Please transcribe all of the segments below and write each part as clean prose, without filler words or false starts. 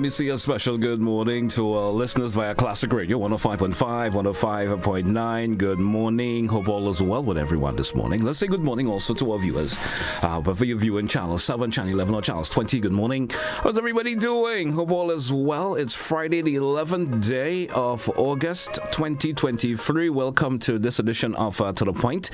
let me say a special good morning to our listeners via Classic Radio 105.5, 105.9. Good morning. Hope all is well with everyone this morning. Let's say good morning also to our viewers. Whether you're viewing Channel 7, Channel 11, or Channel 20, good morning. How's everybody doing? Hope all is well. It's Friday, the 11th day of August 2023. Welcome to this edition of To The Point,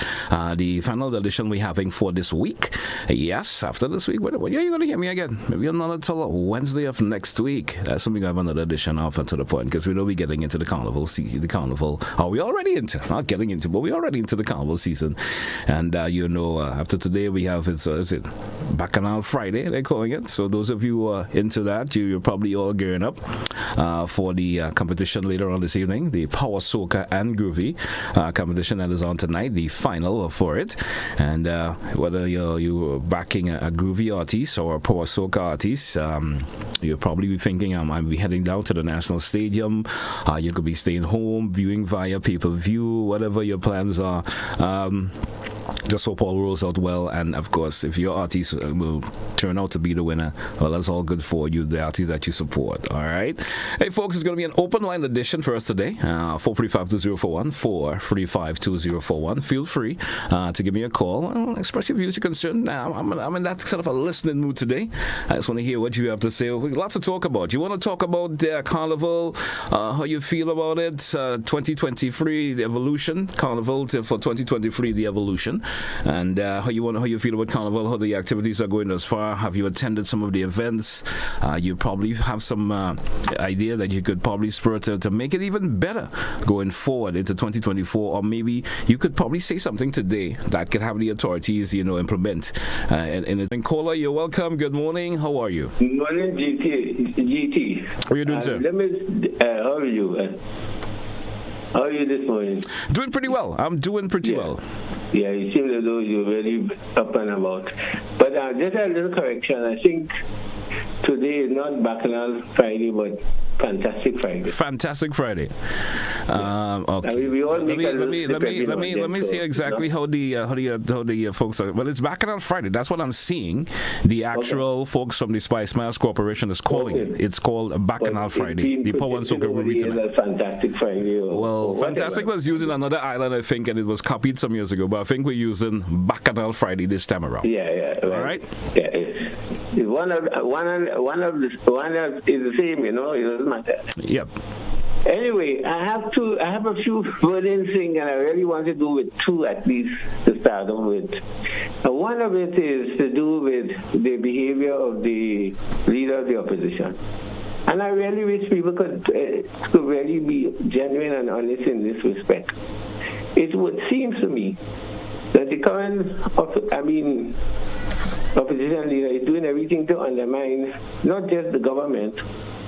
the final edition we're having for this week. Yes, after this week, when are you going to hear me again? Maybe not until Wednesday of next week. That's when we have another edition of To The Point, because we know we're getting into the carnival season. The carnival, are we already into? Not getting into, but we're already into the carnival season. And after today we have is it Bacchanal Friday, they're calling it. So those of you into that, you're probably all gearing up for the competition later on this evening, the Power Soca and Groovy competition that is on tonight, the final for it. And whether you're backing a groovy artist or a Power Soca artist, you'll probably be thinking, I'll be heading down to the National Stadium. You could be staying home, viewing via pay-per-view, whatever your plans are. Just hope all rolls out well, and of course, if your artist will turn out to be the winner, well, that's all good for you, the artists that you support. All right, hey folks, it's going to be an open line edition for us today. 435-2041, 435-2041. Feel free to give me a call, express your views, your concerns. I'm in that sort of a listening mood today. I just want to hear what you have to say. Lots to talk about. You want to talk about Carnival, how you feel about it, 2023, the evolution, Carnival for 2023, the evolution. And how you feel about Carnival, how the activities are going thus far. Have you attended some of the events? You probably have some idea that you could probably spur to make it even better going forward into 2024, or maybe you could probably say something today that could have the authorities, implement. And caller, you're welcome. Good morning. How are you? Good morning, GT. How are you doing, sir? How are you? How are you this morning? Doing pretty well. I'm doing pretty well. Yeah, you seem as though you're very up and about. But just a little correction. I think today is not Bacchanal Friday, but Fantastic Friday. Fantastic Friday. Okay. I mean, we all make let me see exactly how the folks are. Well, it's Bacchanal Friday. That's what I'm seeing. The actual folks from the Spice Miles Corporation is calling it. It's called Bacchanal Friday. The Power and Soca will be tonight. Fantastic Friday. Fantastic was using another island, I think, and it was copied some years ago. But I think we're using Bacchanal Friday this time around. Yeah. All right. Yeah. One of is the same. It doesn't matter. Yep. Anyway, I have a few burning things, and I really want to do with two at least to start off with. One of it is to do with the behavior of the leader of the opposition. And I really wish people could really be genuine and honest in this respect. It would seem to me that the current opposition leader is doing everything to undermine not just the government,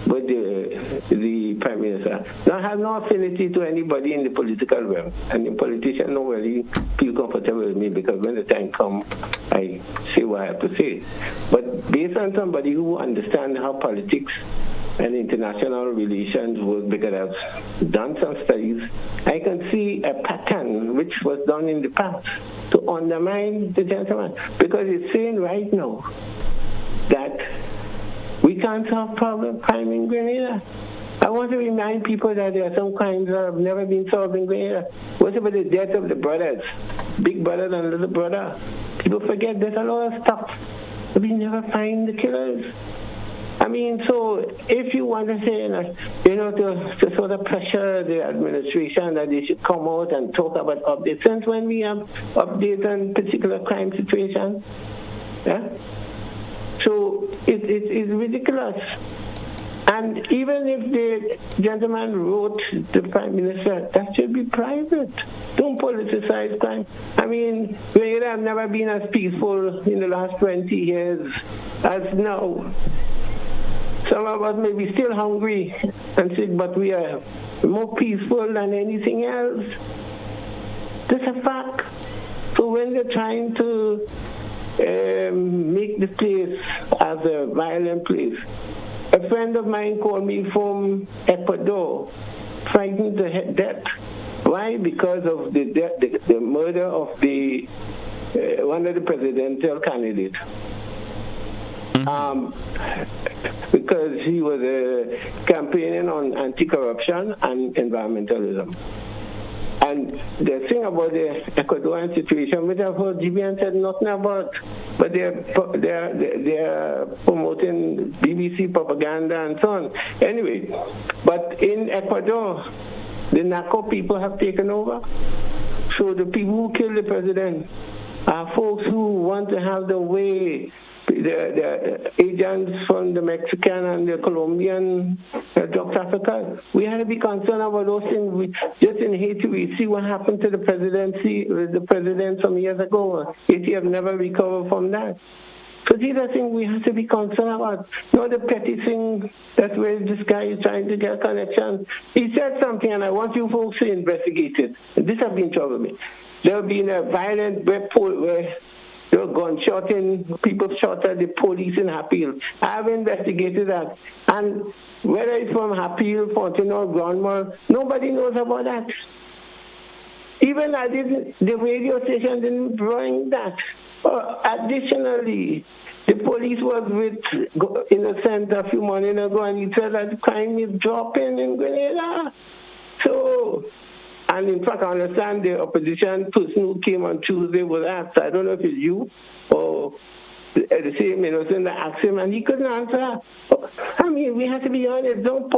but the Prime Minister. Now, I have no affinity to anybody in the political realm, and the politicians don't really feel comfortable with me, because when the time comes, I say what I have to say. But based on somebody who understands how politics and international relations work, because I've done some studies, I can see a pattern which was done in the past to undermine the gentleman, because it's saying right now that we can't solve crime in Grenada. I want to remind people that there are some crimes that have never been solved in Grenada. What about the death of the brothers, big brother and little brother? People forget there's a lot of stuff, but we never find the killers. I mean, so if you want to say, to sort of pressure the administration that they should come out and talk about updates, since when we have updates on particular crime situations, yeah? So it's ridiculous. And even if the gentleman wrote the Prime Minister, that should be private. Don't politicize crime. I mean, we have never been as peaceful in the last 20 years as now. Some of us may be still hungry and sick, but we are more peaceful than anything else. That's a fact. So when they're trying to make the place as a violent place, a friend of mine called me from Ecuador, frightened to death. Why? Because of the murder of one of the presidential candidates. because he was campaigning on anti-corruption and environmentalism. And the thing about the Ecuadorian situation, which I've heard GBN said nothing about, but they're promoting BBC propaganda and so on. Anyway, but in Ecuador, the narco people have taken over. So the people who killed the president are folks who want to have the way the agents from the Mexican and the Colombian drug traffickers. We have to be concerned about those things. Just in Haiti, we see what happened to the president some years ago. Haiti have never recovered from that. So these are things we have to be concerned about. Not the petty thing that's where this guy is trying to get a connection. He said something, and I want you folks to investigate it. This has been troubling me. There have been a violent report where there were gunshotting, people shot at the police in Hapil. I have investigated that. And whether it's from Hapil, Fontaine, or Grandma, nobody knows about that. Even the radio station didn't bring that. Additionally, the police was with Innocent a few mornings ago, and he said that crime is dropping in Grenada. So, and in fact, I understand the opposition person who came on Tuesday was asked, I don't know if it's you or the same Innocent that asked him, and he couldn't answer. I mean, we have to be honest. Don't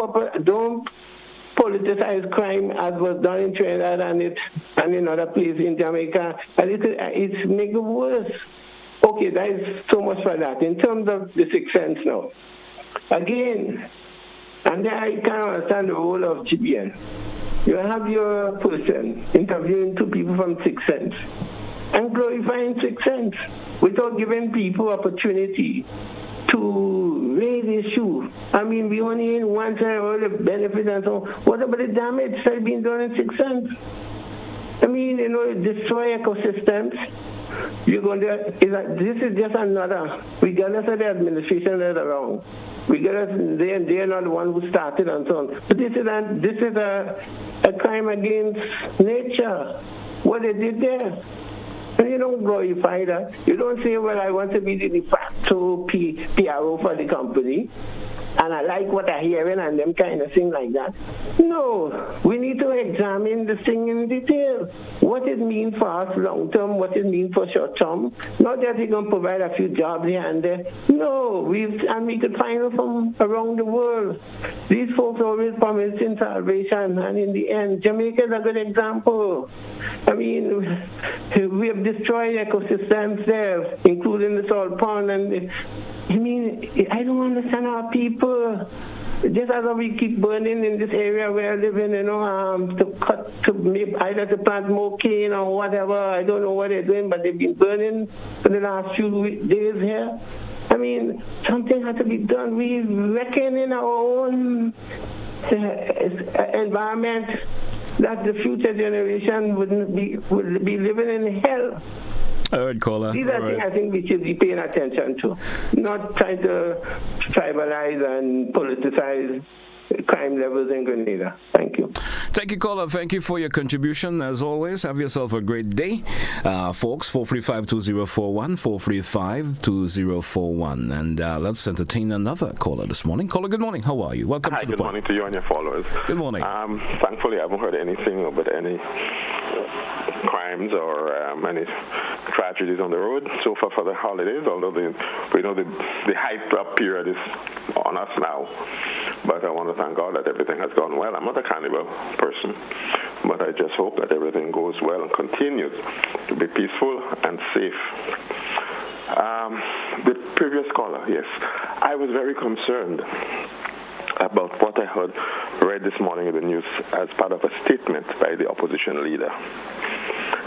politicize crime as was done in Trinidad and in other places in Jamaica. And it's making it worse. Okay, that is so much for that. In terms of the Sixth Sense now, again, and then I can't understand the role of GBN. You have your person interviewing two people from Sixth Sense and glorifying Sixth Sense without giving people opportunity to raise issues. I mean, we only hear one side all the benefits and so on. What about the damage that's been done in Sixth Sense? I mean, destroy ecosystems. This is just another, regardless of the administration that's around, regardless, they are not the one who started and so on. But this is a crime against nature, what they did there. And you don't glorify that. You don't say, well, I want to be the de facto PRO for the company, and I like what I'm hearing and them kind of thing like that. No, we need to examine this thing in detail. What it means for us long term, what it means for short term. Not that we're going to provide a few jobs here and there. No, we could find them from around the world. These folks always promising salvation, and in the end, Jamaica is a good example. I mean, we have destroyed ecosystems there, including the salt pond, and I don't understand how people, just as we keep burning in this area where I live in, either to plant more cane or whatever. I don't know what they're doing, but they've been burning for the last few days here. I mean, something has to be done. We reckon in our own environment that the future generation would be living in hell. All right, caller. These are things I think we should be paying attention to, not trying to tribalize and politicize crime levels in Grenada. Thank you. Thank you, caller. Thank you for your contribution. As always, have yourself a great day. Folks, 435-2041, 435-2041. And let's entertain another caller this morning. Caller, good morning. How are you? Welcome to the Good morning to you and your followers. Good morning. Thankfully, I haven't heard anything about any crimes or any tragedies on the road so far for the holidays, although we know the hype up period is on us now. But I want to thank God that everything has gone well. I'm not a carnival person, but I just hope that everything goes well and continues to be peaceful and safe. The previous caller, yes, I was very concerned about what I read this morning in the news as part of a statement by the opposition leader.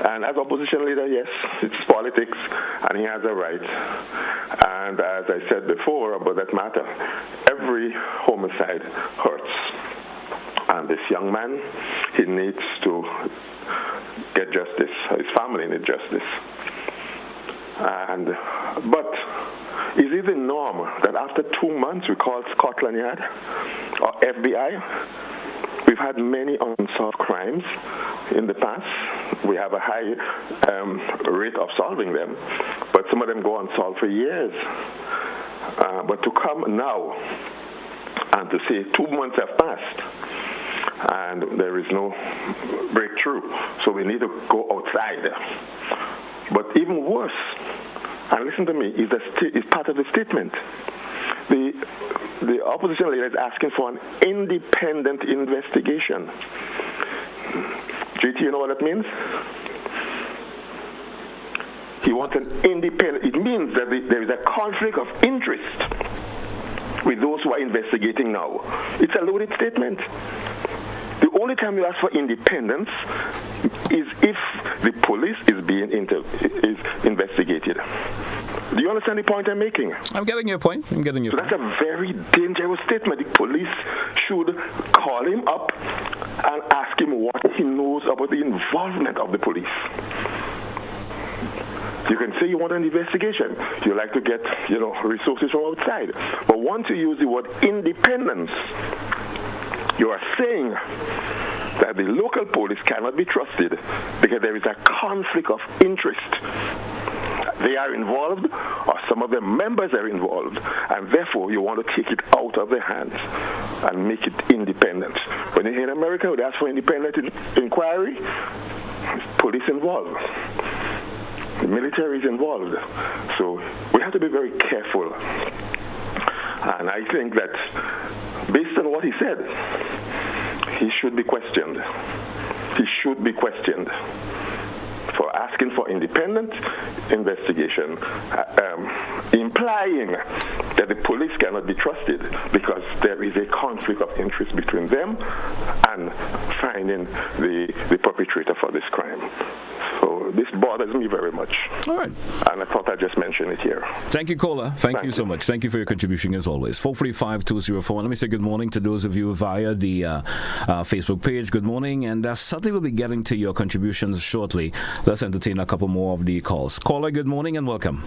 And as opposition leader, yes, it's politics, and he has a right. And as I said before about that matter, every homicide hurts. And this young man, he needs to get justice. His family needs justice. But is it the norm that after 2 months we call Scotland Yard or FBI? We've had many unsolved crimes in the past. We have a high rate of solving them, but some of them go unsolved for years. But to come now and to say 2 months have passed and there is no breakthrough, so we need to go outside. But even worse, and listen to me, is part of the statement. The opposition leader is asking for an independent investigation. GT, you know what that means? He wants an independent. It means that there is a conflict of interest with those who are investigating now. It's a loaded statement. The only time you ask for independence is if the police is being investigated. Do you understand the point I'm making? I'm getting your point. So that's a very dangerous statement. The police should call him up and ask him what he knows about the involvement of the police. You can say you want an investigation. You like to get, resources from outside. But once you use the word independence, you are saying that the local police cannot be trusted because there is a conflict of interest. They are involved, or some of their members are involved, and therefore you want to take it out of their hands and make it independent. When in America, they ask for independent inquiry, police involved. The military is involved. So we have to be very careful. And I think that based on what he said, he should be questioned. He should be questioned for asking for independent investigation, implying that the police cannot be trusted because there is a conflict of interest between them and finding the perpetrator for this crime. So this bothers me very much. All right. And I thought I'd just mention it here. Thank you, caller. Thank you so much. Thank you for your contribution as always. 435-204. Let me say good morning to those of you via the Facebook page. Good morning. And certainly we'll be getting to your contributions shortly. Let's entertain a couple more of the calls. Caller, good morning and welcome.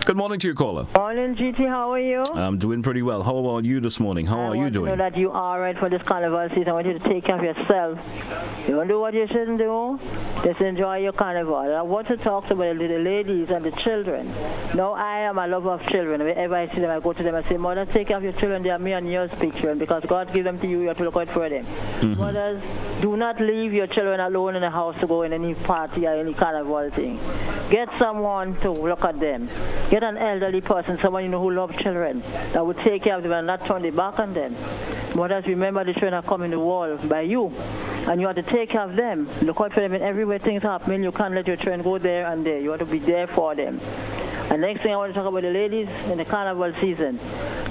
Good morning to you, caller. Morning, GT. How are you? I'm doing pretty well. How about you this morning? How are you doing? I want to know that you are right for this carnival season. I want you to take care of yourself. You don't do what you shouldn't do. Just enjoy your carnival. I want to talk about the ladies and the children. Now, I am a lover of children. Whenever I see them, I go to them and say, Mother, take care of your children. They are me and yours picture. And because God gave them to you, you have to look out for them. Mm-hmm. Mothers, do not leave your children alone in the house to go in any party or any carnival thing. Get someone to look at them. Get an elderly person, someone you know who loves children, that will take care of them and not turn their back on them. Mothers, remember the children are coming to the wall by you, and you have to take care of them. Look out for them in everywhere things happen. You can't let your children go there and there. You have to be there for them. And next thing I want to talk about the ladies in the carnival season.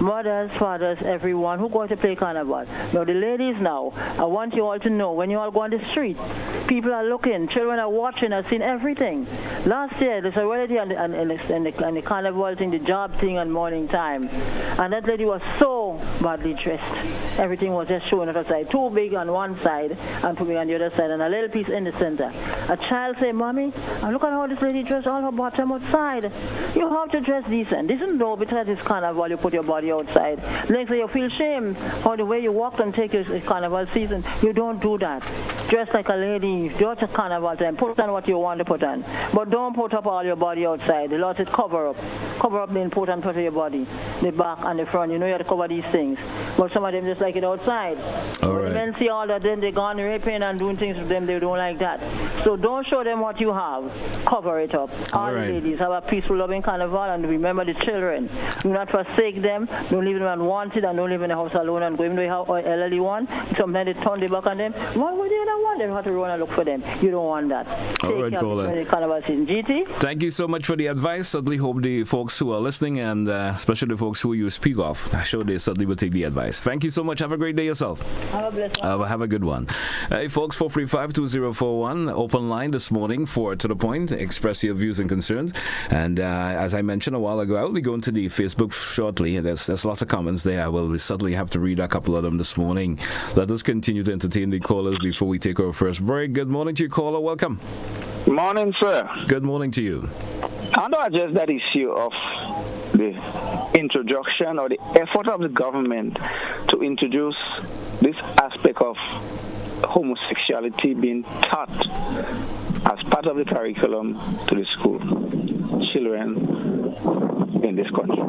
Mothers, fathers, everyone who goes to play carnival. Now the ladies now, I want you all to know when you all go on the street, people are looking, children are watching, I've seen everything. Last year there's already on the carnival thing, the job thing on morning time. And that lady was so badly dressed. Everything was just showing on her side. Too big on one side and too big on the other side and a little piece in the center. A child say, Mommy, look at how this lady dressed all her bottom outside. You have to dress decent. This isn't though because it's carnival, you put your body outside. Next day you feel shame for the way you walk and take your carnival season. You don't do that. Dress like a lady. Do it at carnival time. Put on what you want to put on. But don't put up all your body outside. The Lord said cover up. Cover up the important part of your body. The back and the front. You know you have to cover these things. But some of them just like it outside. All right. When men see all that, then they're gone raping and doing things with them. They don't like that. So don't show them what you have. Cover it up. All right. Ladies have a peaceful, loving carnival and remember the children. Do not forsake them. Don't leave them unwanted and don't live in the house alone and go even though you have an elderly one. Sometimes they turn their back on them. What would you not want? They have to run and look for them. You don't want that. All right, caller. Carnival season. GT? Thank you so much for the advice. Certainly hope the folks who are listening and especially the folks who you speak of, I'm sure they certainly will take the advice. Thank you so much. Have a great day yourself. Have a blessed one. Have a good one. Hey folks, 435-2041, open line this morning for To The Point. Express your views and concerns. And as I mentioned a while ago, I will be going to the Facebook shortly. There's lots of comments there. We certainly have to read a couple of them this morning. Let us continue to entertain the callers before we take our first break. Good morning to you, caller. Welcome. Morning, sir. Good morning to you. How do I address that issue of the introduction or the effort of the government to introduce this aspect of homosexuality being taught as part of the curriculum to the school, children in this country.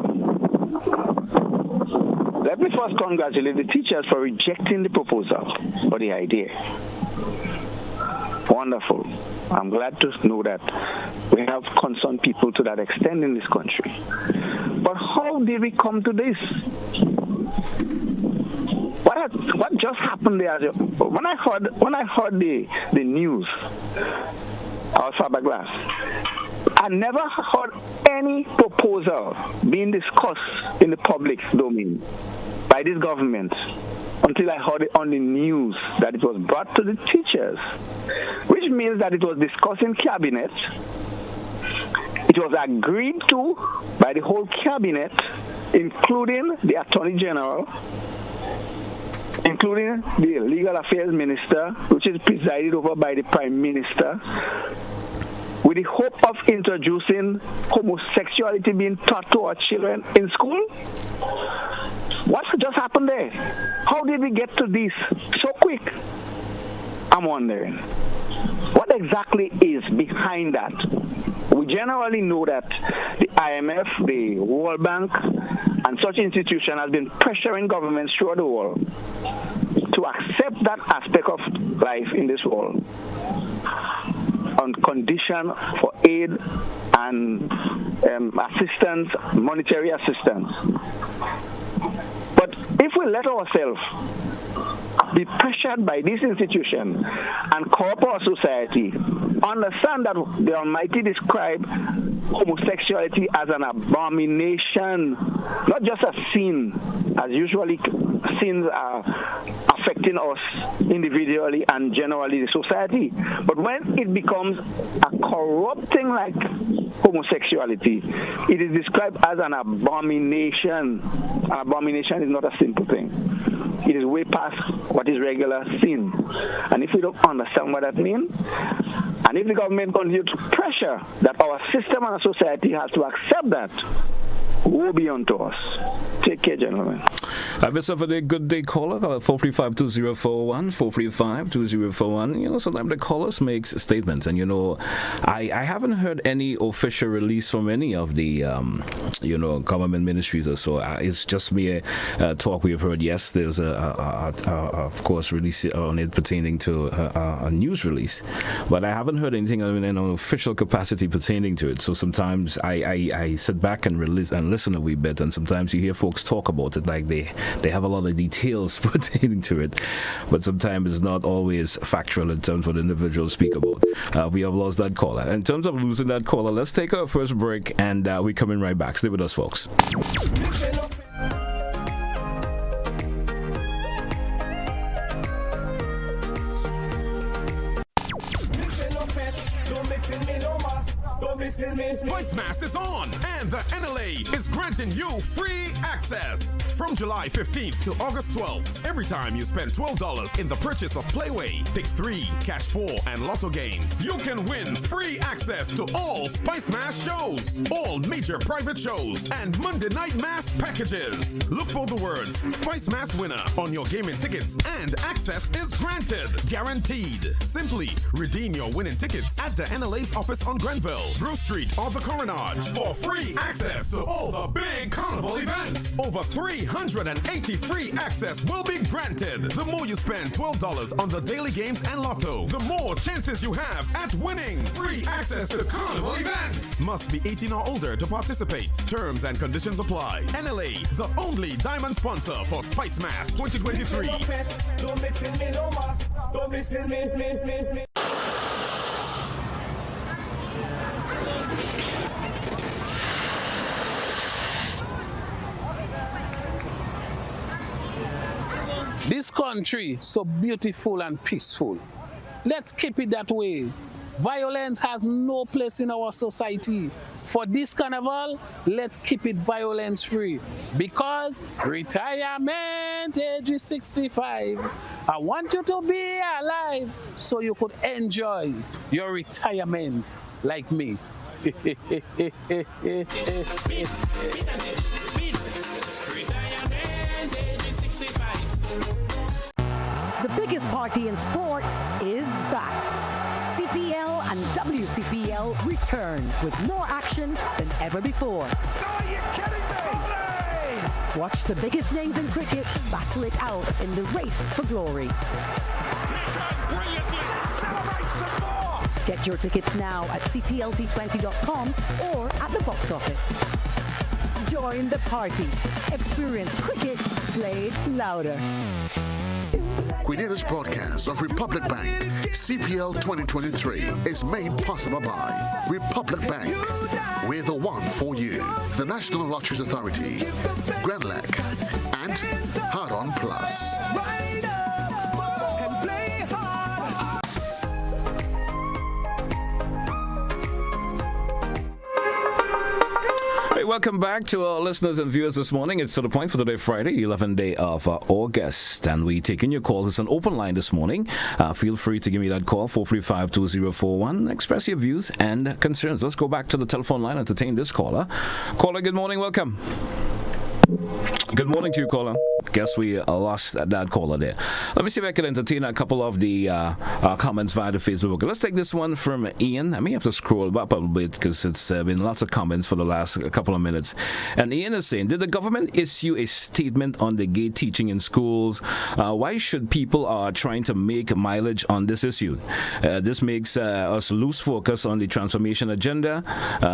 Let me first congratulate the teachers for rejecting the proposal or the idea. Wonderful. I'm glad to know that we have concerned people to that extent in this country. But how did we come to this? What just happened there? When I heard the news, I was fiberglass. I never heard any proposal being discussed in the public domain by this government until I heard it on the news that it was brought to the teachers, which means that it was discussed in cabinet. It was agreed to by the whole cabinet, including the Attorney General, including the Legal Affairs Minister, which is presided over by the Prime Minister, with the hope of introducing homosexuality being taught to our children in school? What just happened there? How did we get to this so quick? I'm wondering. What exactly is behind that? We generally know that the IMF, the World Bank, and such institutions have been pressuring governments throughout the world to accept that aspect of life in this world on condition for aid and assistance, monetary assistance. But if we let ourselves be pressured by this institution and corporate our society, understand that the Almighty described homosexuality as an abomination, not just a sin, as usually sins are affecting us individually and generally the society. But when it becomes a corrupting like homosexuality, it is described as an abomination. An abomination is not a simple thing. It is way past what is regular sin. And if we don't understand what that means, and if the government continues to pressure that our system and our society has to accept that, woe be unto us. Take care, gentlemen. Have yourself a good day, caller. 435-2041, 435-2041. You know, sometimes the callers make statements, and, you know, I haven't heard any official release from any of the, government ministries or so. It's just me a talk we've heard. Yes, there's of course, release on it pertaining to a news release, but I haven't heard anything in an official capacity pertaining to it. So sometimes I sit back and listen a wee bit, and sometimes you hear folks talk about it like they have a lot of details pertaining to it, but sometimes it's not always factual in terms of what individuals speak about. We have lost that caller. In terms of losing that caller, let's take our first break, and we're coming right back. Stay with us, folks. Spice Mass is on, and the NLA is granting you free access. From July 15th to August 12th, every time you spend $12 in the purchase of Playway, Pick 3, Cash 4, and Lotto games, you can win free access to all Spice Mass shows, all major private shows, and Monday Night Mass packages. Look for the words Spice Mass winner on your gaming tickets, and access is granted. Guaranteed. Simply redeem your winning tickets at the NLA's office on Grenville, Grove Street, or the Coronage for free access to all the big carnival events. Over 380 free access will be granted. The more you spend $12 on the daily games and Lotto, the more chances you have at winning free access to carnival events. Must be 18 or older to participate. Terms and conditions apply. NLA, the only diamond sponsor for Spice Mass 2023. Don't miss me, no mas. Don't miss me. This country so beautiful and peaceful. Let's keep it that way. Violence has no place in our society. For this carnival, let's keep it violence free. Because retirement age is 65. I want you to be alive so you could enjoy your retirement like me. The biggest party in sport is back. CPL and WCPL return with more action than ever before. Are you kidding me? Watch the biggest names in cricket battle it out in the race for glory. Brilliantly. Celebrate some more. Get your tickets now at cplt20.com or at the box office. Join the party. Experience cricket played louder. Grenada's broadcast of Republic Bank CPL 2023 is made possible by Republic Bank. We're the one for you. The National Lotteries Authority, Grenlec, and Hard On Plus. Hey, welcome back to our listeners and viewers this morning. It's to the point for today, Friday, 11th day of August, and we taking your calls. It's an open line this morning. Feel free to give me that call, 435-2041. Express your views and concerns. Let's go back to the telephone line and entertain this caller. Caller, good morning. Welcome. Good morning to you, caller. Guess we lost that caller there. Let me see if I can entertain a couple of the comments via the Facebook. Let's take this one from Ian. I may have to scroll up a little bit because it's been lots of comments for the last couple of minutes. And Ian is saying, did the government issue a statement on the gay teaching in schools? Why should people trying to make mileage on this issue? This makes us lose focus on the transformation agenda.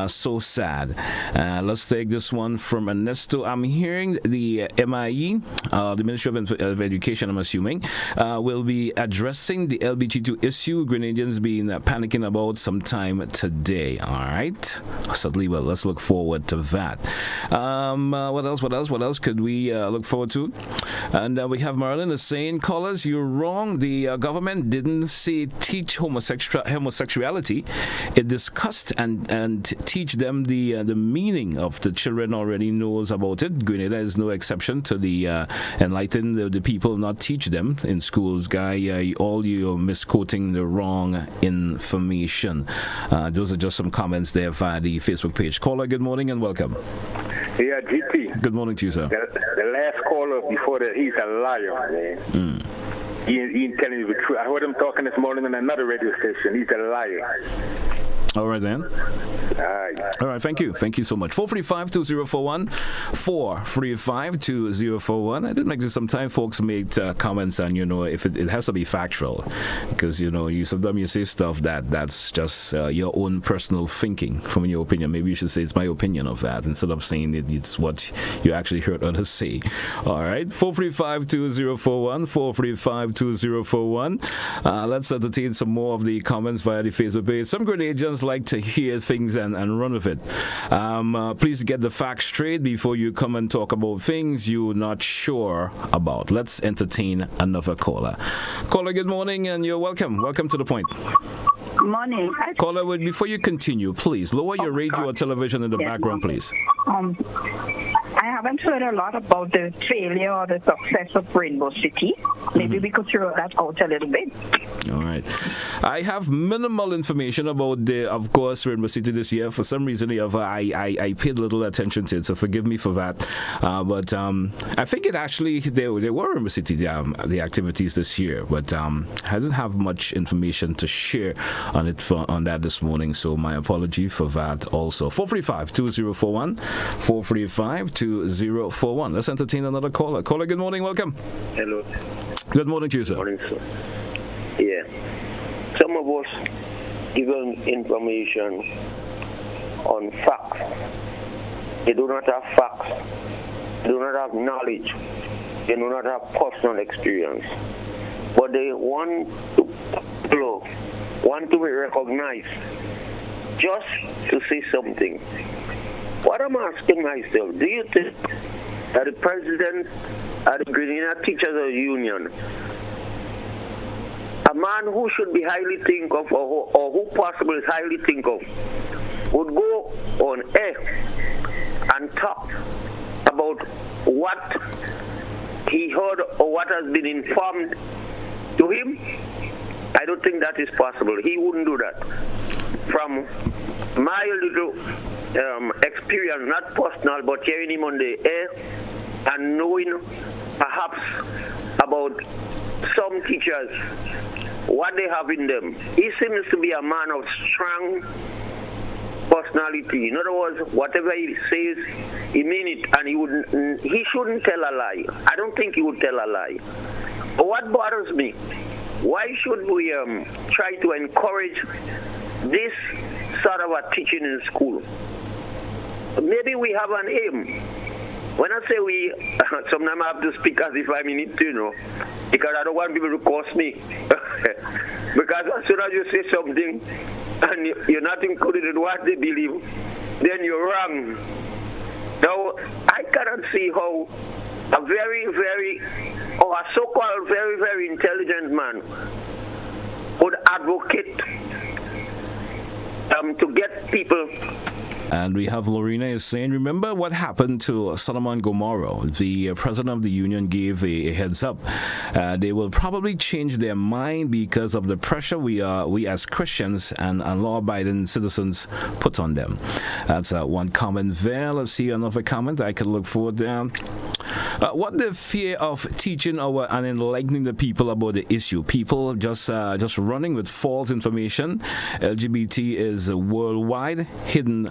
So sad. Let's take this one from Ernesto. I'm hearing the MIE, the Ministry of Education, I'm assuming, will be addressing the LBG2 issue Grenadians been panicking about sometime today. All right. Certainly will. Let's look forward to that. What else could we look forward to? And we have Marilyn is saying, callers, you're wrong. The government didn't say teach homosexuality. It discussed and teach them the meaning of the children already knows about it. Grenada is no exception to the enlighten the people, not teach them in schools. Guy, all you're misquoting the wrong information. Those are just some comments there via the Facebook page. Caller, good morning and welcome. Yeah, GP. Good morning to you, sir. The last caller before that, he's a liar, man. He ain't telling you the truth. I heard him talking this morning on another radio station. He's a liar. All right, then. All right, thank you. Thank you so much. 435-2041. 435-2041. I did make this sometime folks make comments and, if it has to be factual. Because, sometimes you say stuff that's just your own personal thinking from your opinion. Maybe you should say it's my opinion of that instead of saying it's what you actually heard others say. All right, 435-2041. 435-2041. Let's entertain some more of the comments via the Facebook page. Some Grenadians like to hear things and run with it. Please get the facts straight before you come and talk about things you're not sure about. Let's entertain another caller. Caller, good morning and you're welcome. Welcome to the point. Good morning. Caller, before you continue, please lower your radio or television in the background, please. I haven't heard a lot about the failure or the success of Rainbow City. Maybe we could throw that out a little bit. All right. I have minimal information about of course, Rainbow City this year. For some reason, I paid little attention to it, so forgive me for that. But I think it actually, there were Rainbow City, the activities this year, but I didn't have much information to share on that this morning, so my apology for that also. 435-2041. 435-2041. Let's entertain another caller. Caller, good morning. Welcome. Hello. Good morning to you, sir. Good morning, sir. Yeah. Some of us given information on facts. They do not have facts. They do not have knowledge. They do not have personal experience. But they want to be recognized just to say something. What I'm asking myself, do you think that the president of the Grenada Teachers Union, a man who should be highly think of or who possibly is highly think of, would go on air and talk about what he heard or what has been informed to him? I don't think that is possible. He wouldn't do that. From my little experience, not personal, but hearing him on the air and knowing perhaps about some teachers what they have in them. He seems to be a man of strong personality. In other words, whatever he says, he mean it, and he shouldn't tell a lie. I don't think he would tell a lie. But what bothers me, why should we try to encourage this sort of a teaching in school? Maybe we have an aim. When I say we, sometimes I have to speak as if I'm in it, because I don't want people to curse me. Because as soon as you say something and you're not included in what they believe, then you're wrong. Now, I cannot see how a a so-called very, very intelligent man would advocate to get people. And we have Lorena is saying, remember what happened to Solomon Gomorrah? The president of the union gave a heads up. They will probably change their mind because of the pressure we as Christians and law-abiding citizens put on them. That's one comment there. Let's see another comment I could look forward to. What the fear of teaching and enlightening the people about the issue? People just running with false information. LGBT is worldwide, hidden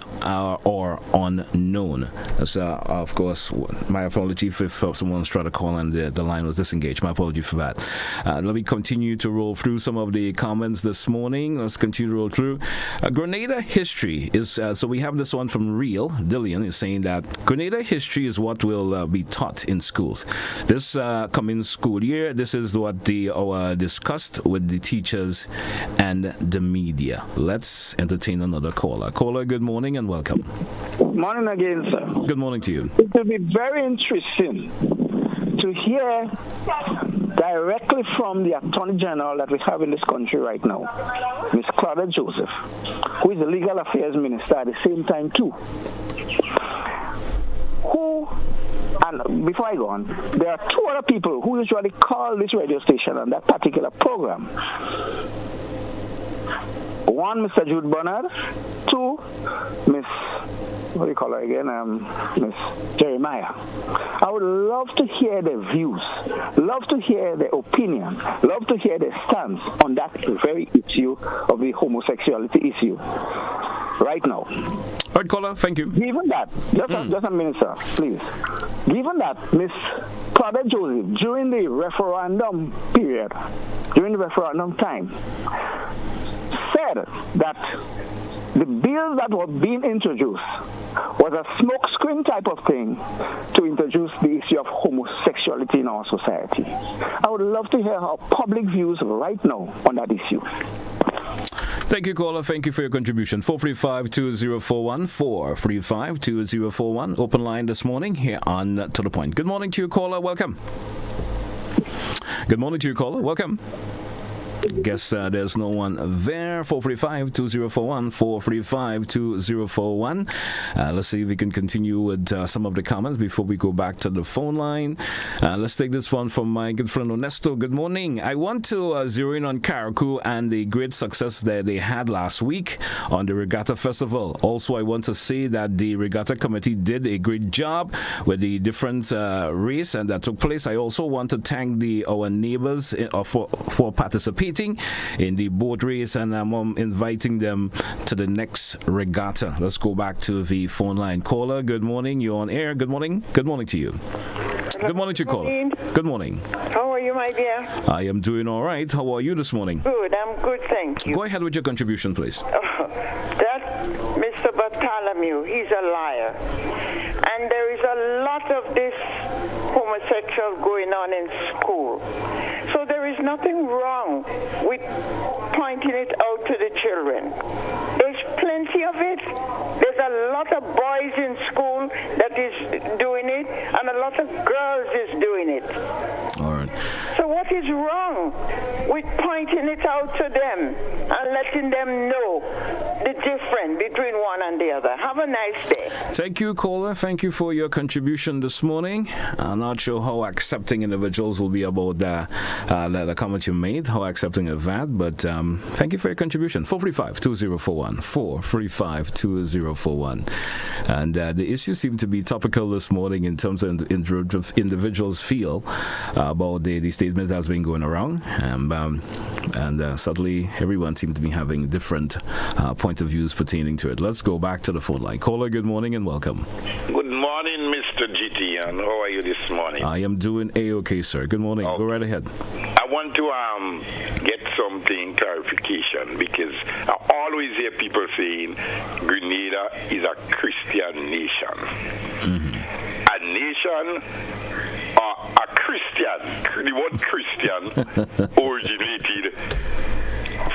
or unknown. That's of course my apology if someone's trying to call and the line was disengaged. My apology for that. Let me continue to roll through some of the comments this morning. Let's continue to roll through. Grenada history is so we have this one from Real. Dillian is saying that Grenada history is what will be taught in schools this coming school year. This is what they discussed with the teachers and the media. Let's entertain another caller. Caller, good morning and welcome. Morning again, sir. Good morning to you. It will be very interesting to hear directly from the Attorney General that we have in this country right now, Ms. Claudette Joseph, who is the Legal Affairs Minister at the same time too. And before I go on, there are two other people who usually call this radio station on that particular program. One, Mr. Jude Bernard. Two, Miss, what do you call her again? Miss Jeremiah. I would love to hear their views, love to hear their opinion, love to hear their stance on that very issue of the homosexuality issue right now. All right, caller, thank you. Given that, just a minute, sir, please. Given that Miss Claudette Joseph, during the referendum period, during the referendum time, said that the bill that was being introduced was a smokescreen type of thing to introduce the issue of homosexuality in our society. I would love to hear her public views right now on that issue. Thank you, caller. Thank you for your contribution. 435-2041, 435-2041. Open line this morning here on To The Point. Good morning to you, caller. Welcome. Good morning to you, caller. Welcome. Guess there's no one there. 435-2041, 435-2041. Let's see if we can continue with some of the comments before we go back to the phone line. Let's take this one from my good friend Ernesto. Good morning. I want to zero in on Carriacou and the great success that they had last week on the Regatta Festival. Also, I want to say that the Regatta Committee did a great job with the different race and that took place. I also want to thank our neighbors for participating in the boat race, and I'm inviting them to the next regatta. Let's go back to the phone line. Caller, good morning. You're on air. Good morning. Good morning to you. Good morning to you, caller. Good morning. How are you, my dear? I am doing all right. How are you this morning? Good. I'm good, thank you. Go ahead with your contribution, please. That Mr. Bartholomew, he's a liar. And there is a lot of this homosexual going on in school. So there is nothing wrong with pointing it out to the children. There's plenty of it. There's a lot of boys in school that is doing it, and a lot of girls is doing it. All right. So what is wrong with pointing it out to them and letting them know the difference between between one and the other. Have a nice day. Thank you, caller. Thank you for your contribution this morning. I'm not sure how accepting individuals will be about the comment you made, how accepting of that, but thank you for your contribution. 435-2041, 435-2041. And the issue seemed to be topical this morning in terms of individuals feel about the statement that's been going around. And certainly everyone seems to be having different point of views pertaining to it. Let's go back to the phone line. Caller, good morning and welcome. Good morning, Mr. GT, and how are you this morning? I am doing A-OK, sir. Good morning. Okay. Go right ahead. I want to get something clarification, because I always hear people saying Grenada is a Christian nation. Mm-hmm. A nation, a Christian, the word Christian originated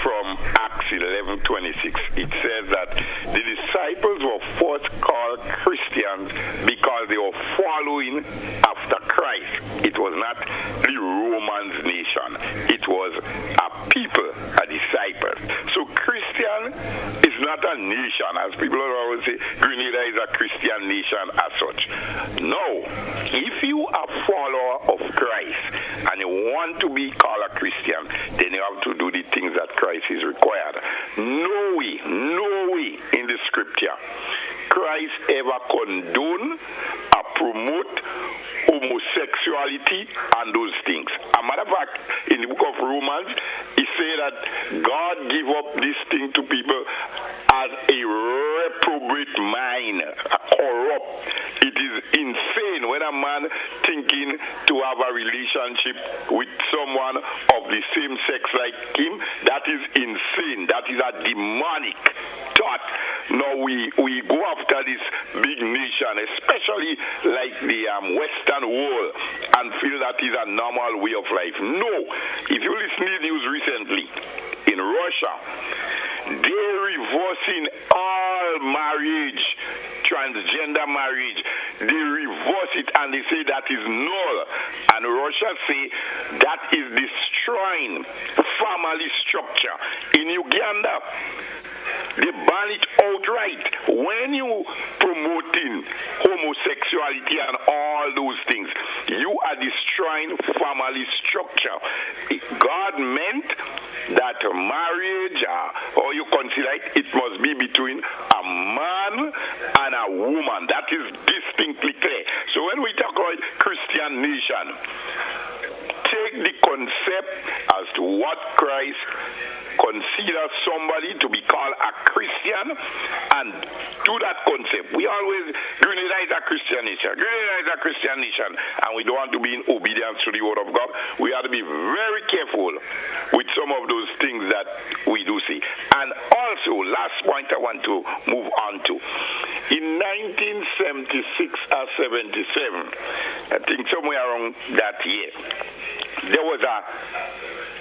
from Acts 11:26. It says that the disciples were first called Christians because they were following after Christ. It was not the Romans nation. It was a people, a disciples. So Christian is not a nation, as people always say, Grenada is a Christian nation as such. No. If you are a follower of Christ and you want to be called a Christian, then you have to do the things that Christ is required. No way in the scripture Christ ever condone or promote homosexuality and those things. As a matter of fact, in the book of Romans, he said that God give up this thing to people as a reprobate mind, a corrupt. It is insane when a man thinking to have a relationship with someone of the same sex like him. That is insane. That is a demonic thought. Now we go after this big nation, especially like the Western world, and feel that is a normal way of life. No. If you listen to the news recently, in Russia, they're reversing all marriage, transgender marriage. They reverse it and they say that is null. And Russia say that is destroying family structure. In Uganda, they ban it outright. When you promoting homosexuality and all those things, you are destroying family structure. God meant that marriage, or you consider it must be between a man and a woman. That is distinctly clear. So when we talk about Christian nation, take the concept as to what Christ considers somebody to be called a Christian, and to that concept, we always, Grenada is a Christian nation. Grenada is a Christian nation, and we don't want to be in obedience to the word of God. We have to be very careful with some of those things that we do see. And also, last point I want to move on to. In 1976 or 77, I think somewhere around that year, there was a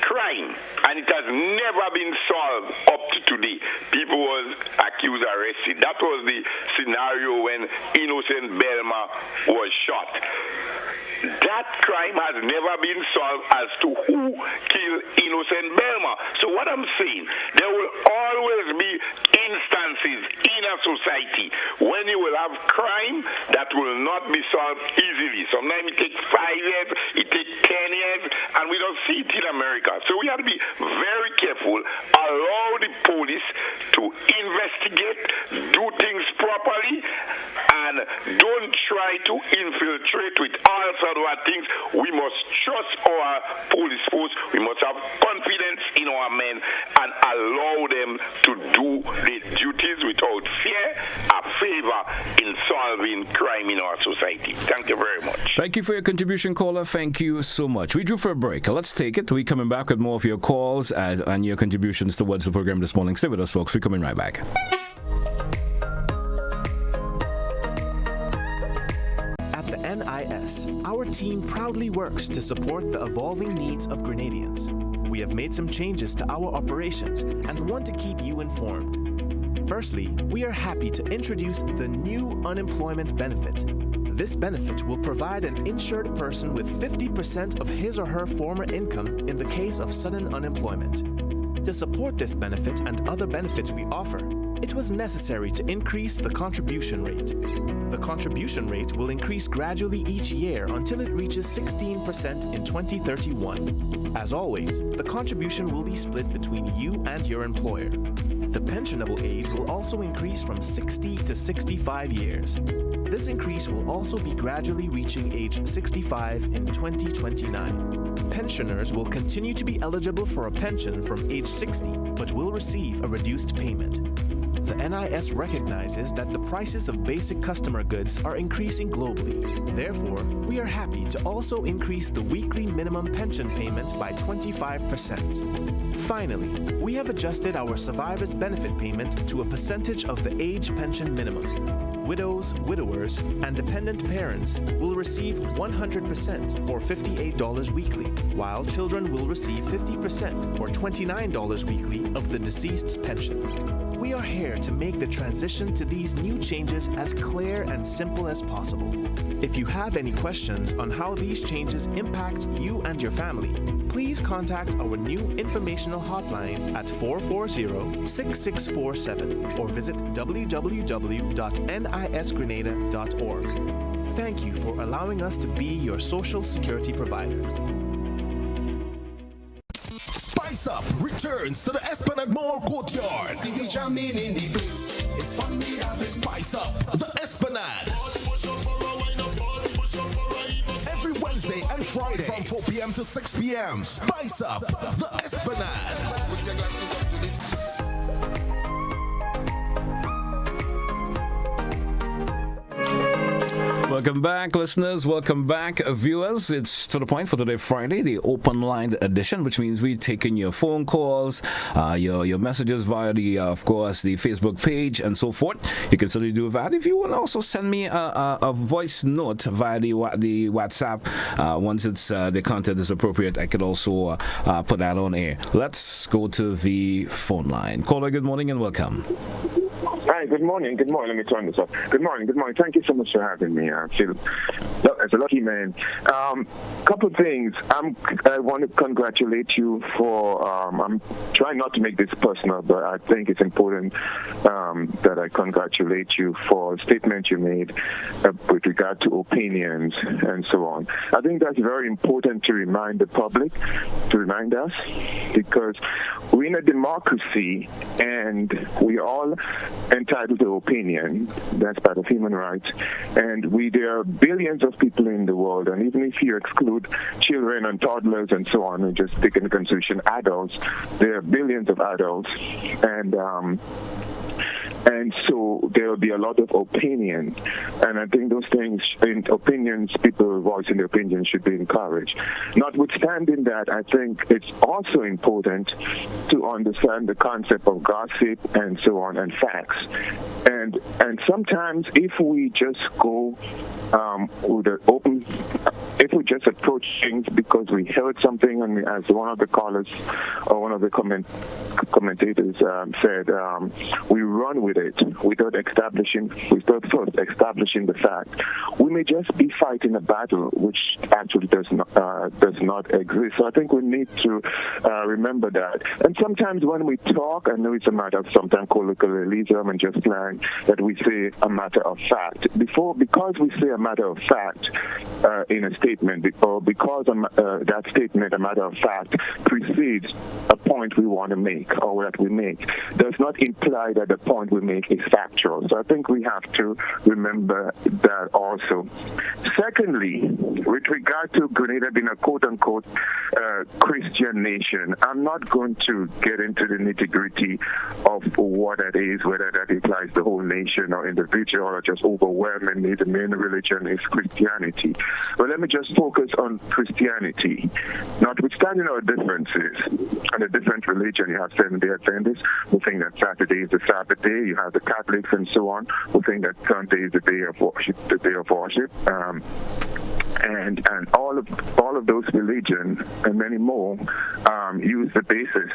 crime, and it has never been solved up to today. People was accused, arrested. That was the scenario when innocent Belma was shot. That crime has never been solved as to who killed innocent Belma. So what I'm saying, there will always be instances in a society when you will have crime that will not be solved easily. Sometimes it takes 5 years, it takes 10 years, and we don't see it in America. So we have to be very careful, allow the police to investigate, do things properly, and don't try to infiltrate with all sorts of things. We must trust our police force. We must have confidence in our men and allow them to do their duties without fear or favor in solving crime in our society. Thank you very much. Thank you for your contribution, caller. Thank you so much. We drew for a break. Let's take it. We're coming back with more of your calls and your contributions towards the program this morning. Stay with us, folks. We're coming right back. At the NIS, our team proudly works to support the evolving needs of Grenadians. We have made some changes to our operations and want to keep you informed. Firstly, we are happy to introduce the new unemployment benefit. This benefit will provide an insured person with 50% of his or her former income in the case of sudden unemployment. To support this benefit and other benefits we offer, it was necessary to increase the contribution rate. The contribution rate will increase gradually each year until it reaches 16% in 2031. As always, the contribution will be split between you and your employer. The pensionable age will also increase from 60 to 65 years. This increase will also be gradually reaching age 65 in 2029. Pensioners will continue to be eligible for a pension from age 60, but will receive a reduced payment. The NIS recognizes that the prices of basic customer goods are increasing globally. Therefore, we are happy to also increase the weekly minimum pension payment by 25%. Finally, we have adjusted our survivor's benefit payment to a percentage of the age pension minimum. Widows, widowers, and dependent parents will receive 100% or $58 weekly, while children will receive 50% or $29 weekly of the deceased's pension. We are here to make the transition to these new changes as clear and simple as possible. If you have any questions on how these changes impact you and your family, please contact our new informational hotline at 440-6647 or visit www.nisgrenada.org. Thank you for allowing us to be your social security provider. Spice Up returns to the Esplanade Mall courtyard. Spice Up the Esplanade. Every Wednesday and Friday from 4 p.m. to 6 p.m. Spice Up the Esplanade. Welcome back, listeners. Welcome back, viewers. It's To The Point for today, Friday, the open line edition, which means we're taking your phone calls, your messages via the, of course, the Facebook page and so forth. You can certainly do that. If you want to also send me a voice note via the WhatsApp, once it's the content is appropriate, I could also put that on air. Let's go to the phone line. Caller, good morning and welcome. Hi, good morning. Good morning. Let me turn this off. Good morning. Good morning. Thank you so much for having me. I feel as a lucky man. Couple of things. I want to congratulate you for. I'm trying not to make this personal, but I think it's important that I congratulate you for a statement you made with regard to opinions and so on. I think that's very important to remind the public, to remind us, because we're in a democracy and we all entitled to opinion. That's part of human rights. And there are billions of people in the world, and even if you exclude children and toddlers and so on, and just take into consideration adults, there are billions of adults. And so there will be a lot of opinion. And I think those things, opinions, people voicing their opinions should be encouraged. Notwithstanding that, I think it's also important to understand the concept of gossip and so on and facts. And sometimes if we just go with an open, if we just approach things because we heard something, and as one of the callers or one of the commentators said, we run with it without first establishing the fact, we may just be fighting a battle which actually does not exist. So I think we need to remember that. And sometimes when we talk, I know it's a matter of sometimes colloquialism and just slang, that we say a matter of fact. Because we say a matter of fact in a statement, or because that statement, a matter of fact, precedes a point we want to make or that we make, does not imply that the point we make is factual. So I think we have to remember that also. Secondly, with regard to Grenada being a quote-unquote Christian nation, I'm not going to get into the nitty-gritty of what that is, whether that implies the whole nation or individual or just overwhelmingly the main religion is Christianity. But let me just focus on Christianity. Notwithstanding our differences and a different religion, you have Seventh-day Adventists who think that Saturday is the Sabbath day. You have the Catholics and so on who think that Sunday is the day of worship. And all of those religions and many more use the basis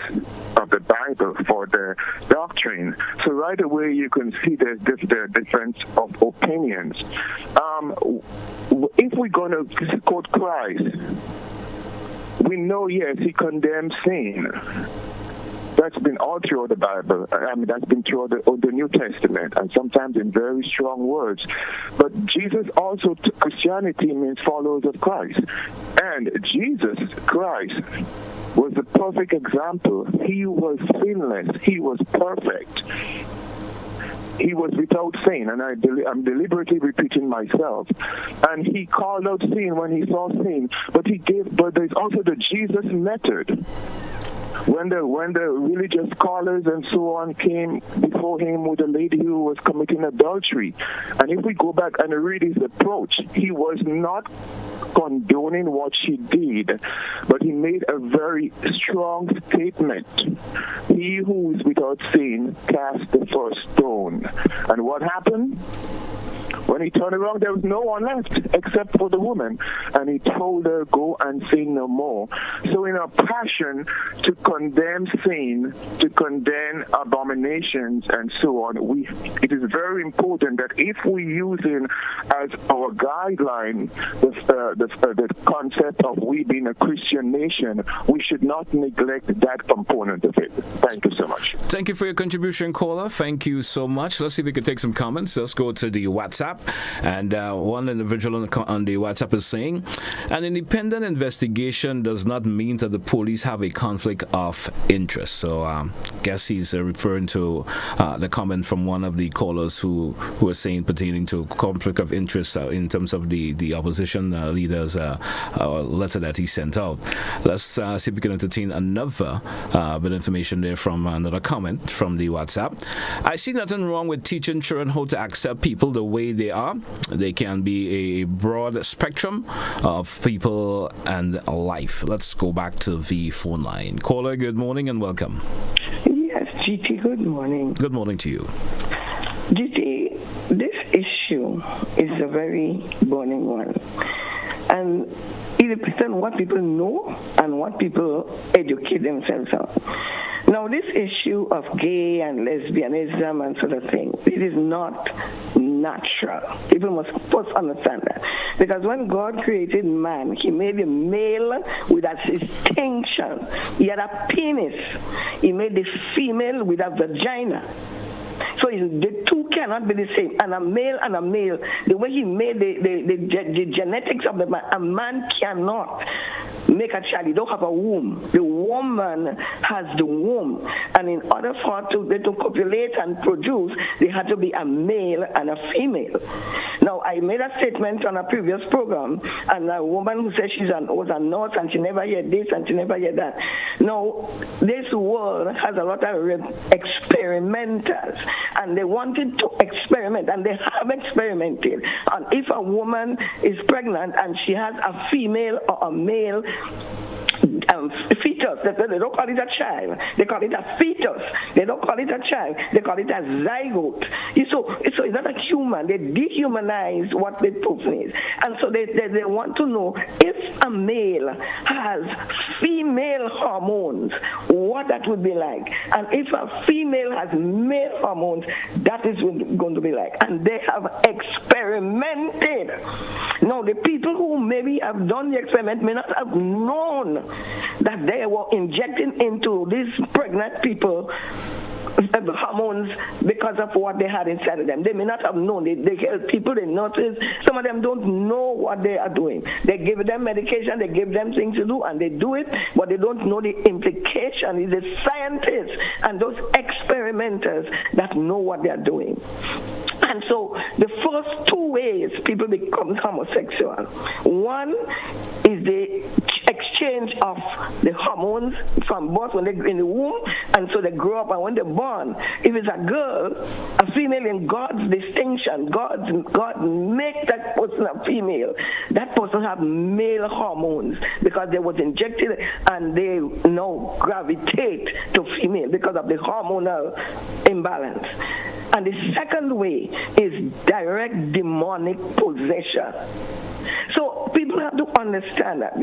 of the Bible for their doctrine. So right away you can see there's the difference of opinions. If we're going to quote Christ, we know, yes, he condemns sin. that's been all throughout the Bible. I mean, that's been throughout the New Testament, and sometimes in very strong words. But Jesus also, Christianity means followers of Christ. And Jesus Christ was the perfect example. He was sinless. He was perfect. He was without sin, and I'm deliberately repeating myself. And he called out sin when he saw sin. But there's also the Jesus method. When the religious scholars and so on came before him with a lady who was committing adultery, and if we go back and read his approach, he was not condoning what she did, but he made a very strong statement. He who is without sin cast the first stone. And what happened? When he turned around, there was no one left except for the woman. And he told her, go and sin no more. So in a passion to condemn sin, to condemn abominations and so on, it is very important that if we use it as our guideline, the concept of we being a Christian nation, we should not neglect that component of it. Thank you so much. Thank you for your contribution, caller. Thank you so much. Let's see if we can take some comments. Let's go to the WhatsApp. And one individual on the WhatsApp is saying, an independent investigation does not mean that the police have a conflict of interest. So I guess he's referring to the comment from one of the callers who was saying pertaining to conflict of interest in terms of the opposition leader's letter that he sent out. Let's see if we can entertain another bit of information there from another comment from the WhatsApp. I see nothing wrong with teaching children how to accept people the way they are. They can be a broad spectrum of people and life. Let's go back to the phone line. Caller, good morning and welcome. Yes, GT, good morning. Good morning to you. GT, this issue is a very burning one. And it depends on what people know and what people educate themselves on. Now, this issue of gay and lesbianism and sort of thing, it is not natural. People must first understand that. Because when God created man, he made a male with a distinction. He had a penis. He made the female with a vagina. So the two cannot be the same. And a male, the way he made the genetics of the man, a man cannot make a child. You don't have a womb. The woman has the womb. And in order for her to copulate and produce, they had to be a male and a female. Now, I made a statement on a previous program, and a woman who said she was a nurse and she never heard this and she never heard that. Now, this world has a lot of experimenters, and they wanted to experiment, and they have experimented. And if a woman is pregnant and she has a female or a male fetus, they don't call it a child, they call it a fetus. They don't call it a child, they call it a zygote. So it's not a human. They dehumanize what the person is. And so they want to know if a male has female hormones, what that would be like. And if a female has male hormones, that is going to be like. And they have experimented. Now, the people who maybe have done the experiment may not have known that they were injecting into these pregnant people the hormones because of what they had inside of them. They may not have known. They help people, they notice. Some of them don't know what they are doing. They give them medication, they give them things to do, and they do it, but they don't know the implication. It's the scientists and those experimenters that know what they are doing. And so the first two ways people become homosexual. One is the exchange of the hormones from birth when they're in the womb, and so they grow up, and when they're born, if it's a girl, a female in God's distinction, God make that person a female. That person have male hormones because they was injected, and they now gravitate to female because of the hormonal imbalance. And the second way is direct demonic possession. So people have to understand that.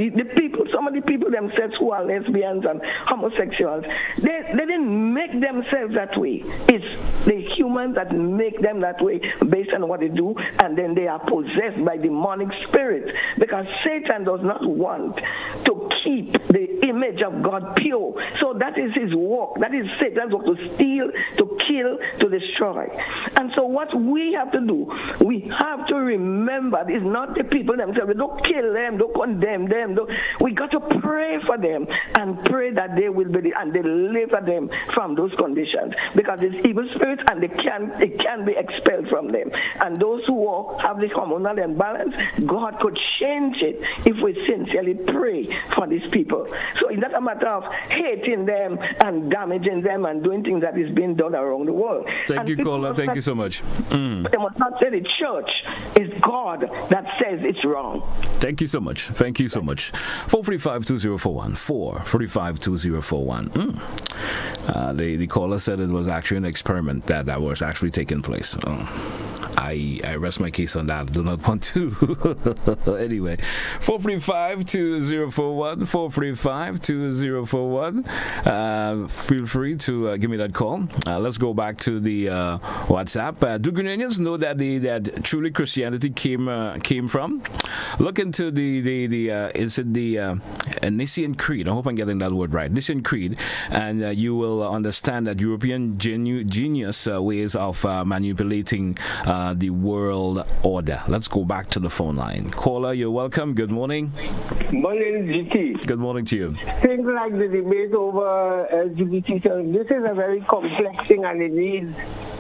Some of the people themselves who are lesbians and homosexuals, they didn't make themselves that way. It's the humans that make them that way based on what they do, and then they are possessed by demonic spirits, because Satan does not want to keep the image of God pure. So that is his work. That is Satan's work, to steal, to kill, to destroy. And so what we have to do, we have to remember it's not the people themselves. Don't kill them, don't condemn them. We got to pray for them and pray that they will be and deliver them from those conditions, because it's evil spirits and it can be expelled from them. And those who have this hormonal imbalance, God could change it if we sincerely pray for these people. So it's not a matter of hating them and damaging them and doing things that is being done around the world. Thank you, caller. Thank you so much. They must not say the church. It's God that says it's wrong. Thank you so much. Thank you so much. 435-2041. 435-2041. The caller said it was actually an experiment that was actually taking place. I rest my case on that. I do not want to. Anyway, 435-2041. 435-2041. Feel free to give me that call. Let's go back to the WhatsApp. Do Grenadians know that truly Christianity came from? Look into is it the Nicene Creed? I hope I'm getting that word right. Nicene Creed, and you will understand that European genius ways of manipulating the world order. Let's go back to the phone line. Caller, you're welcome. Good morning. Morning, GT. Good morning to you. Things like the debate over LGBT, this is a very complex thing, and it needs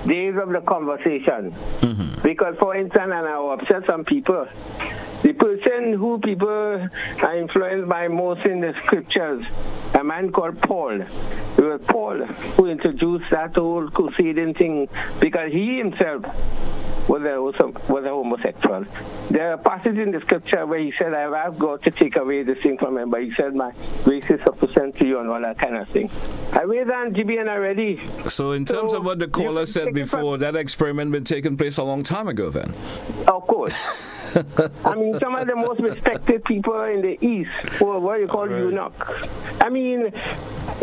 days of the conversation. Mm-hmm. Because, for instance, and I will upset some people, the person who people are influenced by most in the scriptures, a man called Paul. It was Paul who introduced that whole crusading thing, because he himself was a homosexual. There are passages in the scripture where he said, I've got to take away this thing from him, but he said, my grace is sufficient to you and all that kind of thing. I read on GBN already. So in terms of what the caller said before, that experiment been taking place a long time ago then? Of course. I mean, some of the most respected people in the East, or what you call eunuch. I mean,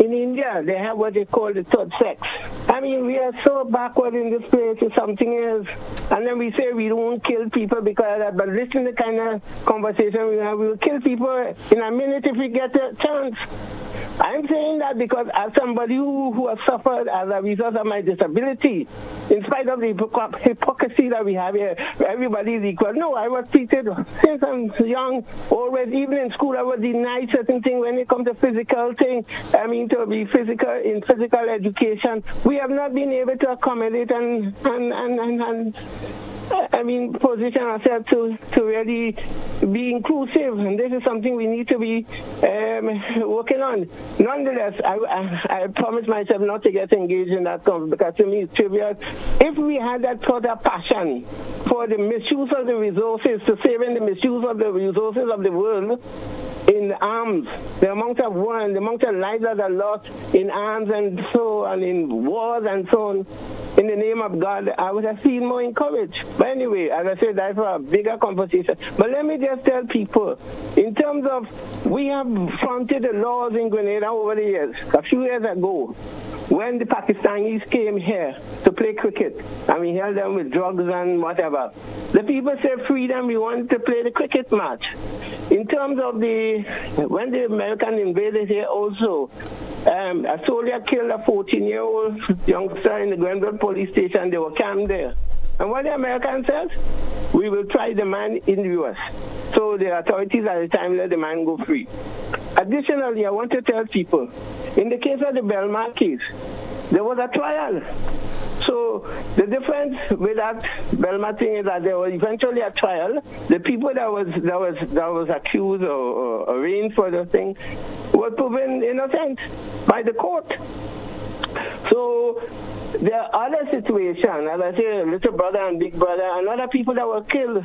in India, they have what they call the third sex. I mean, we are so backward in this place if something is. And then we say we don't kill people because of that. But listen to the kind of conversation we have. We will kill people in a minute if we get a chance. I'm saying that because as somebody who has suffered as a result of my disability, in spite of the hypocrisy that we have here, everybody is equal. No, I was treated since I'm young, always, even in school, I was denied certain things when it comes to physical things. I mean, to be physical, in physical education, we have not been able to accommodate and position ourselves to really be inclusive, and this is something we need to be working on. Nonetheless, I promise myself not to get engaged in that because to me it's trivial. If we had that sort of passion for the misuse of the resources, to saving the misuse of the resources of the world in arms, the amount of war and the amount of lives that are lost in arms and so on, in wars and so on, in the name of God, I would have feel more encouraged. But anyway, as I said, that's for a bigger conversation. But let me just tell people, in terms of, we have fronted the laws in Grenada over the years. A few years ago, when the Pakistanis came here to play cricket, and we held them with drugs and whatever, the people said freedom, we want to play the cricket match. In terms of when the American invaded here also, a soldier killed a 14-year-old youngster in the Grenville police station. They were camped there. And what the Americans said, we will try the man in the U.S. So the authorities at the time let the man go free. Additionally, I want to tell people, in the case of the Belmar case, there was a trial. So the difference with that Belmar thing is that there was eventually a trial. The people that was accused or arraigned for the thing were proven innocent by the court. So there are other situations, as I say, little brother and big brother, and other people that were killed.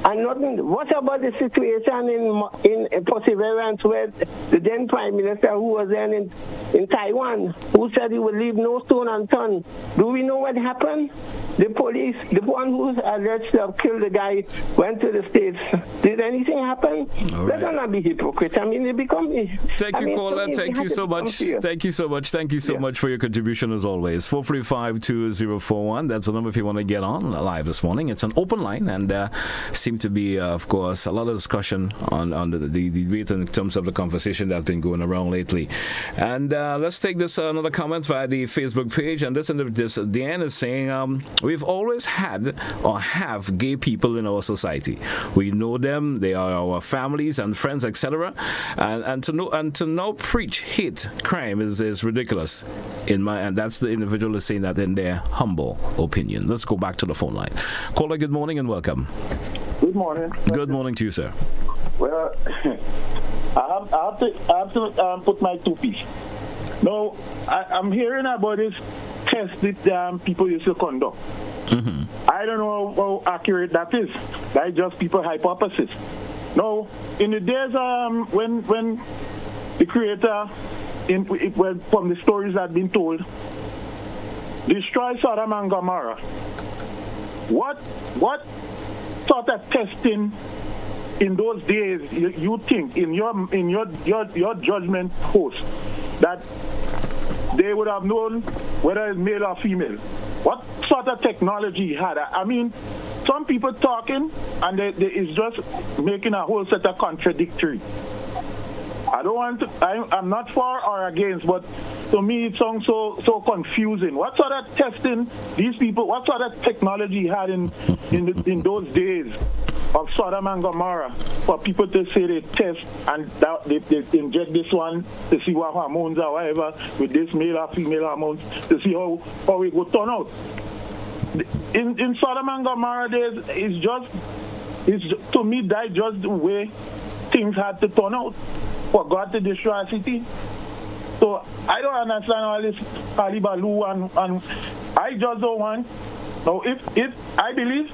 And nothing. What about the situation in Perseverance, where the then Prime Minister, who was then in Taiwan, who said he would leave no stone unturned? Do we know what happened? The police, the one who's alleged to have killed the guy, went to the States. Did anything happen? Right. Let's not be hypocrite. I mean, they become... Thank you, caller. Thank you so much. Thank you so much. Thank you so much for your contribution as always. 435 435-2041. That's the number if you want to get on live this morning. It's an open line, and seems to be, of course, a lot of discussion on the debate in terms of the conversation that's been going around lately. And let's take this another comment via the Facebook page. And this Dan is saying, we've always had or have gay people in our society. We know them; they are our families and friends, etc. And to now preach hate crime is ridiculous. And that's the individual is saying that in their humble opinion. Let's go back to the phone line. Caller, good morning and welcome. Good morning. Good morning to you, sir. Well, I have to put my two piece. Now, I'm hearing about this test that people used to conduct. Mm-hmm. I don't know how accurate that is. That's just people's hypothesis. Now, in the days when the creator, from the stories that have been told, destroy Sodom and Gomorrah, what sort of testing in those days you think in your judgment post that they would have known whether it's male or female? What sort of technology had? I mean, some people talking and it's just making a whole set of contradictory. I don't want to, I'm not for or against, but to me it sounds so confusing. What sort of testing these people, what sort of technology had in those days of Sodom and Gomorrah for people to say they test and they inject this one to see what hormones or whatever with this male or female hormones to see how it would turn out. In Sodom and Gomorrah days, it's to me that's just the way things had to turn out for God to destroy a city. So I don't understand all this hullabaloo and I just don't want. Now if I believe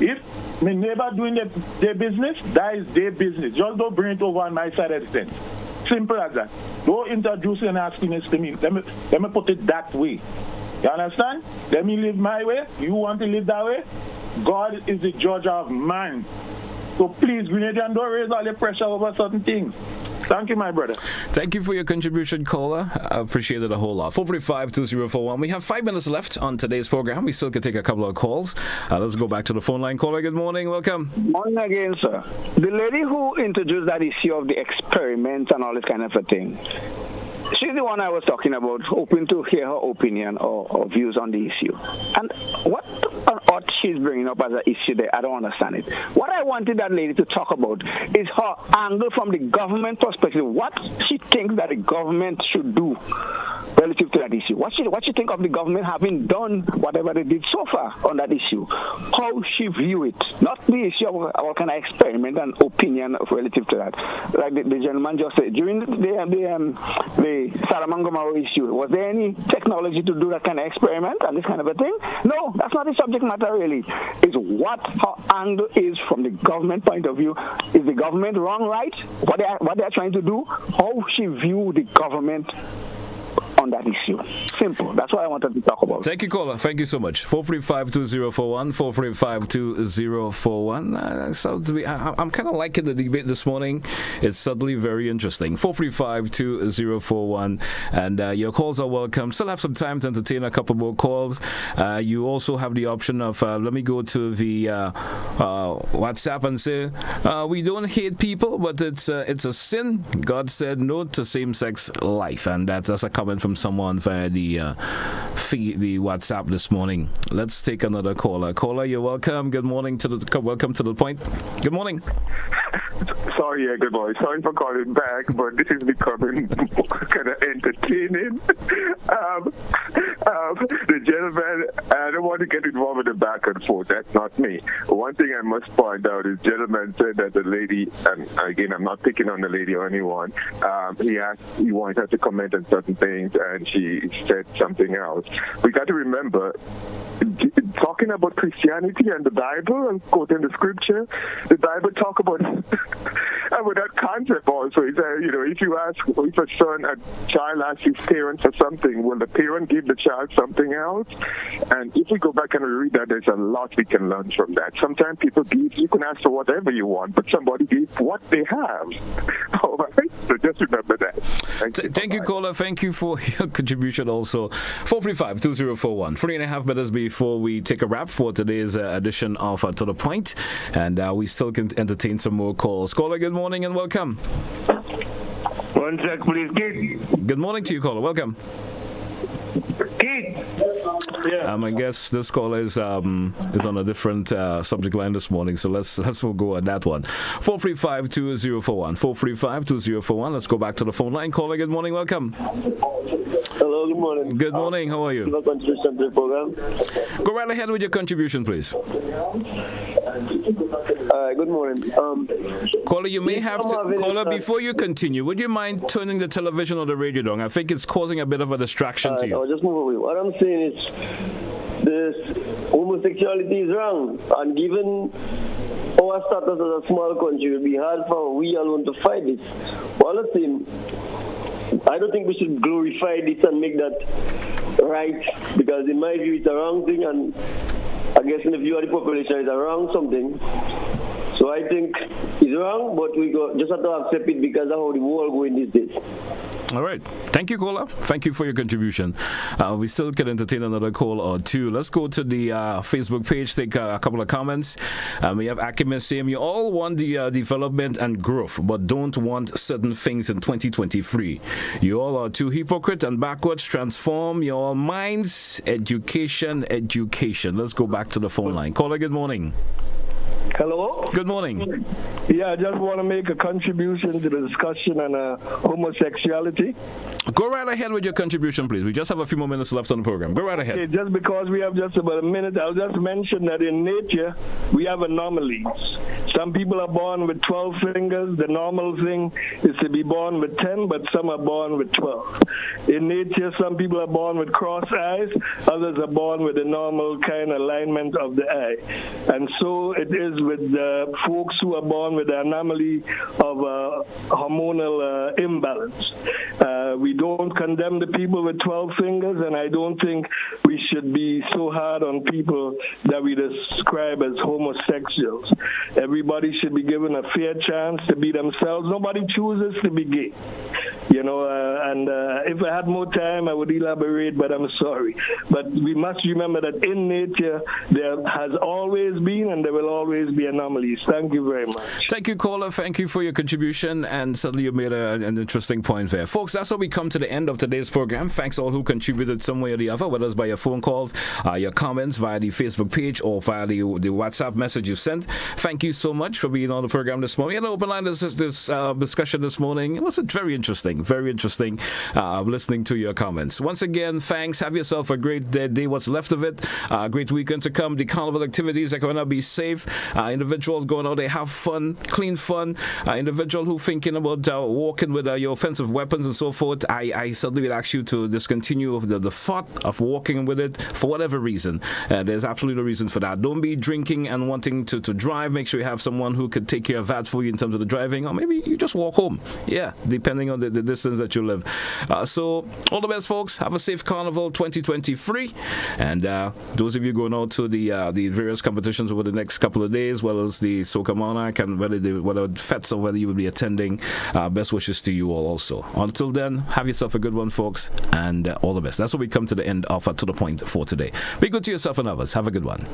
if my neighbor doing their business, that is their business. Just don't bring it over on my side of the fence. Simple as that. Don't introduce and asking this to me. Let me put it that way. You understand? Let me live my way. You want to live that way? God is the judge of man. So please, Grenadian, don't raise all the pressure over certain things. Thank you, my brother. Thank you for your contribution, caller. I appreciate it a whole lot. 435-2041. We have 5 minutes left on today's program. We still can take a couple of calls. Let's go back to the phone line. Caller, good morning. Welcome. Morning again, sir. The lady who introduced that issue of the experiment and all this kind of a thing, she's the one I was talking about, hoping to hear her opinion or views on the issue. And what on earth she's bringing up as an issue there, I don't understand it. What I wanted that lady to talk about is her angle from the government perspective, what she thinks that the government should do relative to that issue. What she think of the government having done whatever they did so far on that issue. How she view it. Not the issue of what kind of experiment and opinion relative to that. Like the gentleman just said, during the Sodom and Gomorrah issue, was there any technology to do that kind of experiment and this kind of a thing? No, that's not the subject matter really. It's what her angle is from the government point of view. Is the government wrong, right? What they are trying to do? How she view the government on that issue. Simple. That's what I wanted to talk about. Thank you, caller. Thank you so much. 435-2041, 435-2041. I'm kind of liking the debate this morning. It's suddenly very interesting. 435-2041. And your calls are welcome. Still have some time to entertain a couple more calls. You also have the option of, let me go to the WhatsApp and say, we don't hate people, but it's a sin. God said no to same-sex life. And that's a comment from someone via the WhatsApp this morning. Let's take another caller. Caller, you're welcome. Good morning welcome to the point. Good morning. Sorry, good morning. Sorry for calling back, but this is becoming kind of entertaining. The gentleman, I don't want to get involved in the back and forth. That's not me. One thing I must point out is gentleman said that the lady, and again, I'm not picking on the lady or anyone, he wanted her to comment on certain things, and she said something else. We got to remember, talking about Christianity and the Bible and quoting the scripture, the Bible talk about that concept also. He said, if you ask, if a child asks his parents for something, will the parent give the child something else? And if we go back and read that, there's a lot we can learn from that. Sometimes people give, you can ask for whatever you want, but somebody gives what they have. All right? So just remember that. Thank you, caller. Thank you for your contribution also. 435-2041. 3.5 minutes before we take a wrap for today's edition of To The Point. And we still can entertain some more calls. Caller, good morning and welcome. One sec, please, Keith. Good morning to you, caller. Welcome. Keith. Yeah. I guess this caller is on a different subject line this morning, so let's go on that one. 435-2041. 435-2041. Let's go back to the phone line. Caller, good morning. Welcome. Hello, good morning. Good morning. How are you? Contribution to the program. Go right ahead with your contribution, please. Good morning. Caller, you may have to. Caller, before you continue, would you mind turning the television or the radio down? I think it's causing a bit of a distraction to you. I'll just move away. What I'm saying is, this homosexuality is wrong, and given our status as a small country, it will be hard for we alone to fight this. All the same, I don't think we should glorify this and make that right, because in my view, it's a wrong thing, and I guess in the view of the population, it's a wrong something. So I think it's wrong, but we just have to accept it because of how the world going these days. All right. Thank you, caller. Thank you for your contribution. We still can entertain another call or two. Let's go to the Facebook page, take a couple of comments. We have Akimen saying, you all want the development and growth, but don't want certain things in 2023. You all are too hypocrite and backwards. Transform your minds. Education. Let's go back to the phone line. Caller, good morning. Hello? Good morning. Yeah, I just want to make a contribution to the discussion on homosexuality. Go right ahead with your contribution, please. We just have a few more minutes left on the program. Go right ahead. Okay, just because we have just about a minute, I'll just mention that in nature, we have anomalies. Some people are born with 12 fingers. The normal thing is to be born with 10, but some are born with 12. In nature, some people are born with crossed eyes. Others are born with the normal kind of alignment of the eye. And so it is with the folks who are born with the anomaly of hormonal imbalance. We don't condemn the people with 12 fingers, and I don't think we should be so hard on people that we describe as homosexuals. Everybody should be given a fair chance to be themselves. Nobody chooses to be gay. And if I had more time, I would elaborate, but I'm sorry. But we must remember that in nature, there has always been and there will always be anomalies. Thank you very much. Thank you, caller. Thank you for your contribution, and certainly you made an interesting point there. Folks, that's how we come to the end of today's program. Thanks all who contributed some way or the other, whether it's by your phone calls, your comments via the Facebook page, or via the WhatsApp message you sent. Thank you so much for being on the program this morning. We had an open line this discussion this morning. It was very interesting listening to your comments. Once again, thanks. Have yourself a great day, what's left of it. Great weekend to come. The carnival activities are going to be safe. Individuals going out there, have fun, clean fun. Individual who thinking about walking with your offensive weapons and so forth, I certainly would ask you to discontinue the thought of walking with it for whatever reason. There's absolutely no reason for that. Don't be drinking and wanting to drive. Make sure you have someone who could take care of that for you in terms of the driving, or maybe you just walk home. Yeah, depending on the distance that you live. So all the best, folks. Have a safe Carnival 2023. And those of you going out to the various competitions over the next couple of days, well as the Soca Monarch and whether FETs or whether you will be attending, best wishes to you all also. Until then, have yourself a good one, folks, and all the best. That's what we come to the end of To The Point for today. Be good to yourself and others. Have a good one.